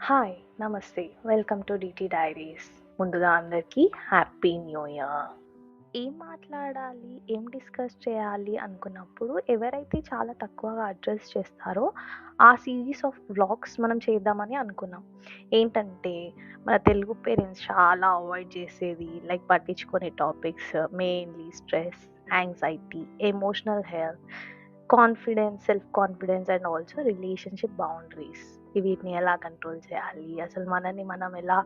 Hi! నమస్తే. Welcome to DT diaries. ముందుగా అందరికీ హ్యాపీ న్యూ ఇయర్. ఏం మాట్లాడాలి, ఏం డిస్కస్ చేయాలి అనుకున్నప్పుడు ఎవరైతే చాలా తక్కువగా అడ్రెస్ చేస్తారో ఆ సీరీస్ ఆఫ్ వ్లాగ్స్ మనం చేద్దామని అనుకున్నాం. ఏంటంటే మన తెలుగు పేరెంట్స్ చాలా అవాయిడ్ చేసేది లైక్ పట్టించుకునే topics mainly stress, anxiety, emotional health, confidence, self confidence and also relationship boundaries. వీటిని ఎలా కంట్రోల్ చేయాలి, అసలు మనల్ని మనం ఎలా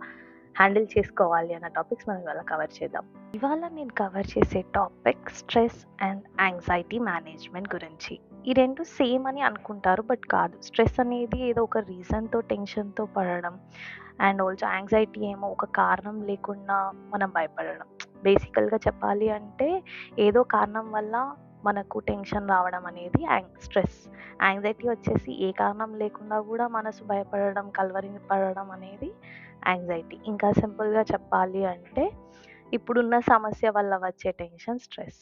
హ్యాండిల్ చేసుకోవాలి అన్న టాపిక్స్ మనం ఇవాళ కవర్ చేద్దాం. ఇవాళ నేను కవర్ చేసే topic stress and anxiety management గురించి. ఈ 2 సేమ్ అని అనుకుంటారు బట్ కాదు. స్ట్రెస్ అనేది ఏదో ఒక రీజన్‌తో, టెన్షన్‌తో పడడం అండ్ ఆల్సో యాంగ్జైటీ ఏమో ఒక కారణం లేకుండా మనం భయపడడం. బేసికల్‌గా చెప్పాలి అంటే ఏదో కారణం వల్ల మనకు టెన్షన్ రావడం అనేది స్ట్రెస్. యాంగ్జైటీ వచ్చేసి ఏ కారణం లేకుండా కూడా మనసు భయపడడం, కలవరపడడం అనేది యాంగ్జైటీ. ఇంకా సింపుల్‌గా చెప్పాలి అంటే ఇప్పుడున్న సమస్య వల్ల వచ్చే టెన్షన్ స్ట్రెస్.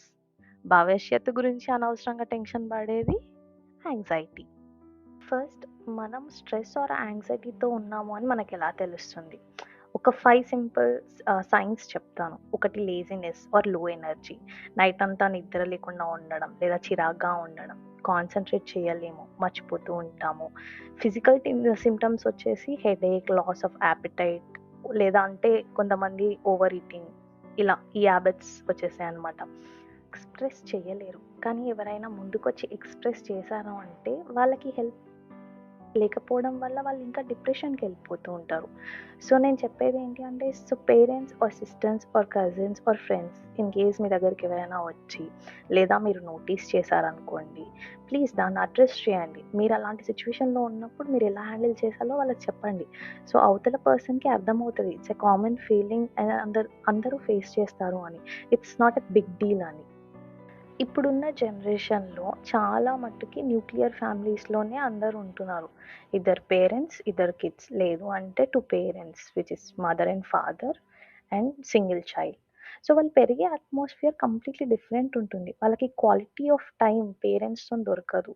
భవిష్యత్తు గురించి అనవసరంగా టెన్షన్ పడేది యాంగ్జైటీ. ఫస్ట్ మనం స్ట్రెస్ ఆర్ యాంగ్జైటీతో ఉన్నాము అని మనకెలా తెలుస్తుంది? ఒక 5 సింపుల్ సైన్స్ చెప్తాను. ఒకటి లేజినెస్ ఆర్ లో ఎనర్జీ. నైట్ అంతా నిద్ర లేకుండా ఉండడం, లేదా చిరాగ్గా ఉండడం, కాన్సంట్రేట్ చేయలేము, మర్చిపోతూ ఉంటాము. ఫిజికల్ సింప్టమ్స్ వచ్చేసి హెడేక్, లాస్ ఆఫ్ యాపెటైట్, లేదా అంటే కొంతమంది ఓవర్ ఈటింగ్, ఇలా ఈ హ్యాబిట్స్ వచ్చేసాయన్నమాట. ఎక్స్‌ప్రెస్ చేయలేరు. కానీ ఎవరైనా ముందుకొచ్చి ఎక్స్‌ప్రెస్ చేశారు అంటే వాళ్ళకి హెల్ప్ లేకపోవడం వల్ల వాళ్ళు ఇంకా డిప్రెషన్‌కెళ్ళిపోతూ ఉంటారు. సో, నేను చెప్పేది ఏంటి అంటే parents or sisters or cousins or friends in case మీ దగ్గరికి ఎవరైనా వచ్చి లేదా మీరు నోటీస్ చేశారనుకోండి, ప్లీజ్ దాన్ని అడ్రెస్ చేయండి. మీరు అలాంటి సిట్యుయేషన్‌లో ఉన్నప్పుడు మీరు ఎలా హ్యాండిల్ చేశాలో వాళ్ళకి చెప్పండి. సో, అవతల పర్సన్‌కి అర్థమవుతది. It's a common feeling and అందరూ ఫేస్ చేస్తారు అని. It's not a big deal అని. ఇప్పుడున్న జనరేషన్‌లో చాలా మట్టుకి న్యూక్లియర్ ఫ్యామిలీస్‌లోనే అందరూ ఉంటున్నారు. ఇద్దరు పేరెంట్స్, ఇద్దరు కిడ్స్. లేదు అంటే 2 parents which is mother and father and single child. So, వాళ్ళు పెరిగే అట్మాస్ఫియర్ కంప్లీట్‌లీ డిఫరెంట్ ఉంటుంది. వాళ్ళకి క్వాలిటీ ఆఫ్ టైమ్ పేరెంట్స్‌తోని దొరకదు.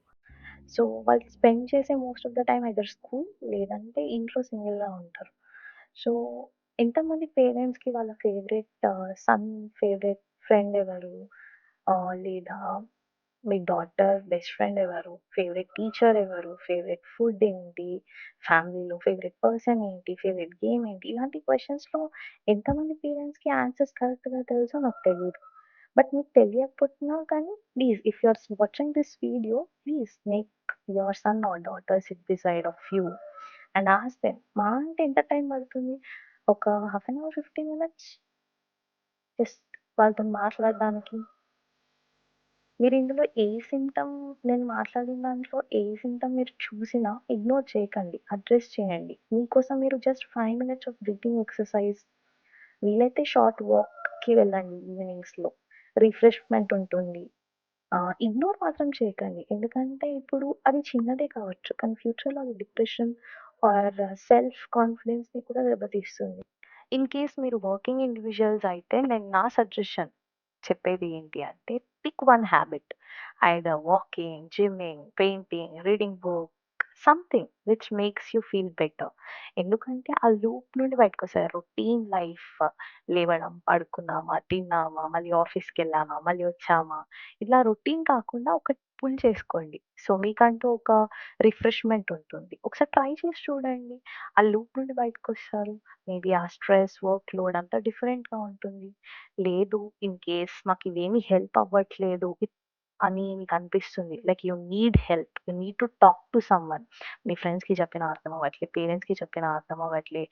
సో, వాళ్ళు స్పెండ్ చేసే most of the time either school లేదంటే ఇంట్లో సింగిల్‌గా ఉంటారు. సో, ఎంతమంది పేరెంట్స్‌కి వాళ్ళ ఫేవరెట్ సన్ ఫేవరెట్ ఫ్రెండ్ ఎవరు? లేదా మీ డాటర్ బెస్ట్ ఫ్రెండ్ ఎవరు? ఫేవరెట్ టీచర్ ఎవరు? ఫేవరెట్ ఫుడ్ ఏంటి? ఫ్యామిలీలో ఫేవరెట్ పర్సన్ ఏంటి? ఫేవరెట్ గేమ్ ఏంటి? ఇలాంటి క్వెషన్స్‌లో ఎంతమంది పేరెంట్స్‌కి ఆన్సర్స్ కరెక్ట్‌గా తెలుసో నాకు తెలీదు. బట్ మీకు తెలియకపోతున్నా కానీ please if you are watching this video please make your son or daughter sit beside of you and ask them. మహా అంటే ఎంత టైం పడుతుంది? ఒక half an hour, 15 minutes just వాళ్ళతోని మాట్లాడడానికి. మీరు ఇందులో ఏ సింప్టమ్ నేను మాట్లాడిన దాంట్లో ఏ సింప్టమ్ మీరు చూసినా ఇగ్నోర్ చేయకండి. అడ్రెస్ చేయండి. మీకోసం మీరు just 5 minutes of breathing exercise వీలైతే షార్ట్ వాక్‌కి వెళ్ళండి ఈవినింగ్స్‌లో. రిఫ్రెష్‌మెంట్ ఉంటుంది. ఇగ్నోర్ మాత్రం చేయకండి. ఎందుకంటే ఇప్పుడు అది చిన్నదే కావచ్చు. కానీ ఫ్యూచర్‌లో అది డిప్రెషన్ ఆర్ సెల్ఫ్ కాన్ఫిడెన్స్‌ని కూడా దెబ్బతీస్తుంది. ఇన్ కేస్ మీరు వర్కింగ్ ఇండివిడ్యువల్స్ అయితే నేను నా సజెషన్ చెప్పేది ఏంటి అంటే pick one habit. Either walking, gymming, painting, reading book, something which makes you feel better. ఎందుకంటే ఆ లూప్ నుండి బయటకొస్తారు. రొటీన్ లైఫ్, లేవడం, పడుకున్నామా, తిన్నామా, మళ్ళీ ఆఫీస్‌కెళ్ళామా, మళ్ళీ వచ్చామా, ఇలా రొటీన్ కాకుండా ఒకటి పుల్ చేసుకోండి. సో, మీకంటూ ఒక రిఫ్రెష్‌మెంట్ ఉంటుంది. ఒకసారి ట్రై చేసి చూడండి. ఆ లూప్ నుండి బయటకొస్తారు. మేబీ ఆ స్ట్రెస్, వర్క్ లోడ్ అంతా డిఫరెంట్‌గా ఉంటుంది. లేదు ఇన్ కేస్ మాకివేమీ హెల్ప్ అవ్వట్లేదు అని మీకనిపిస్తుంది. Like you need help. You need to talk to someone. మీ ఫ్రెండ్స్‌కి చెప్పినా అర్థం అవ్వట్లే, పేరెంట్స్‌కి చెప్పినా అర్థం అవ్వట్లే,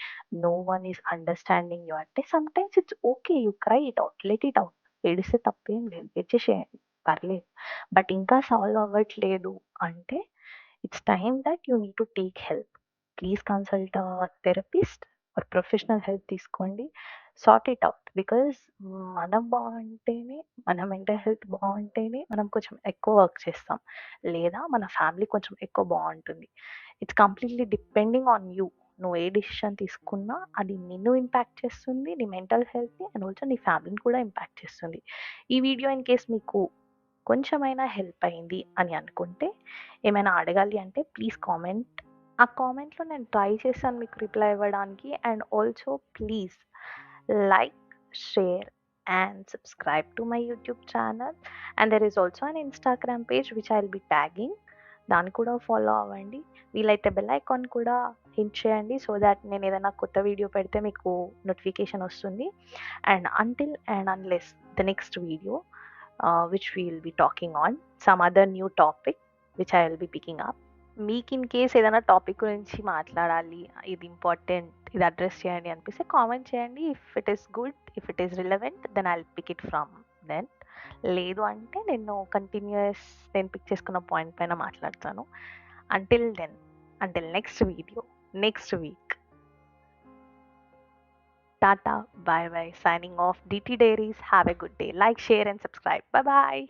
no one is understanding you అంటే sometimes it's okay. You cry it out. Let it out. ఏడిస్తే తప్పేం లేదు. ఏడ్చేసేయండి. పర్లేదు. బట్ ఇంకా సాల్వ్ అవ్వట్లేదు అంటే it's time that you need to take help. Please consult therapist or professional help తీసుకోండి. Sort it out. Because మనం బావుంటేనే, మన మెంటల్ హెల్త్ బావుంటేనే మనం కొంచెం ఎక్కువ వర్క్ చేస్తాం. లేదా మన ఫ్యామిలీ కొంచెం ఎక్కువ బావుంటుంది. It's completely depending on you. నువ్వు ఏ డెసిషన్ తీసుకున్నా అది నిన్ను ఇంపాక్ట్ చేస్తుంది. నీ మెంటల్ హెల్త్‌ని అండ్ ఆల్సో నీ ఫ్యామిలీని కూడా ఇంపాక్ట్ చేస్తుంది. ఈ వీడియో ఇన్ కేస్ మీకు కొంచెమైనా హెల్ప్ అయింది అని అనుకుంటే, ఏమైనా అడగాలి అంటే ప్లీజ్ కామెంట్. ఆ కామెంట్‌లో నేను ట్రై చేశాను మీకు రిప్లై ఇవ్వడానికి. And also please like, share and subscribe to my YouTube channel. And there is also an Instagram page which I will be tagging. దాన్ని కూడా ఫాలో అవ్వండి. వీలైతే బెల్ ఐకాన్ కూడా హిట్ చేయండి సో థాట్ నేను ఏదైనా కొత్త వీడియో పెడితే మీకు నోటిఫికేషన్ వస్తుంది. And until and unless the next video which we will be talking on some other new topic which I will be picking up. మీకు ఇన్ కేస్ ఏదైనా టాపిక్ గురించి మాట్లాడాలి, ఇది ఇంపార్టెంట్, ఇది అడ్రస్ చేయండి అనిపిస్తే కామెంట్ చేయండి. If it is good, if it is relevant then I will pick it from then. లేదు అంటే నేను పిక్ చేసుకున్న పాయింట్ పైన మాట్లాడతాను. Until then, until next video, next week. Tata, bye bye. Signing off. DT Diaries. Have a good day. Like, share, and subscribe. Bye bye.